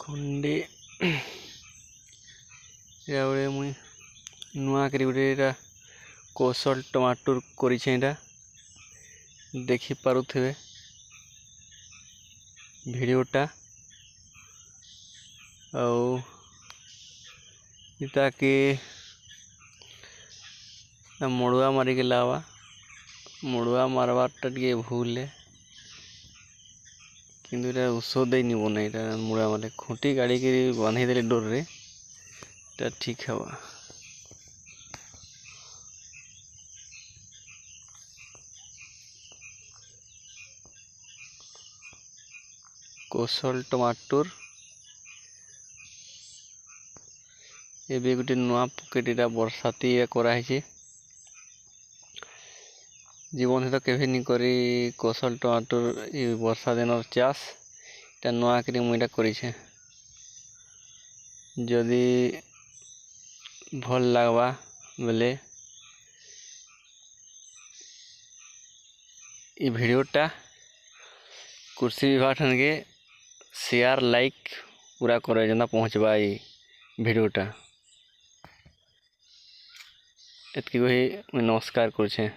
ଖଣ୍ଡେ ଏଇଟା ଗୋଟେ ମୁଇଁ ନୂଆ କରି ଗୋଟେ ଏଇଟା କୌଶଳ ଟମାଟୋ କରିଛେ। ଏଇଟା ଦେଖିପାରୁଥିବେ ଭିଡ଼ିଓଟା। ଆଉ ଇତାକେ ମଡ଼ୁଆ ମାରିକି ଲାବା, ମଡ଼ୁଆ ମାରବାରଟା ଟିକେ ଭୁଲ କିନ୍ତୁ ଏଇଟା ଔଷଧ ଦେଇନି ବନାଇ। ଏଇଟା ମୂଳା ମାନେ ଖୁଣ୍ଟି ଗାଡ଼ିକି ବାନ୍ଧି ଦେଲେ ଡୋରରେ ଏଇଟା ଠିକ୍ ହେବା। କୌଶଳ ଟମାଟୋର ଏବେ ଗୋଟେ ନୂଆ ପକେଟ ଏଇଟା ବର୍ଷାତି କରାହେଇଛି। ଜୀବନ ସହିତ କେବେ ନି କରି କୌଶଳ ଟମାଟୋର ଏ ବର୍ଷା ଦିନର ଚାଷ ଏଇଟା ନୂଆ କରି ମୁଁ ଏଇଟା କରିଛେ। ଯଦି ଭଲ ଲାଗ୍ବା ବେଲେ ଏ ଭିଡ଼ିଓଟା କୃଷି ବିଭାଗ ଠାନକେ ସେୟାର ଲାଇକ୍ ପୁରା କରେ ଯେନ୍ତା ପହଞ୍ଚବା ଏ ଭିଡ଼ିଓଟା। ଏତ୍କି କହି ମୁଇଁ ନମସ୍କାର କରୁଛେଁ।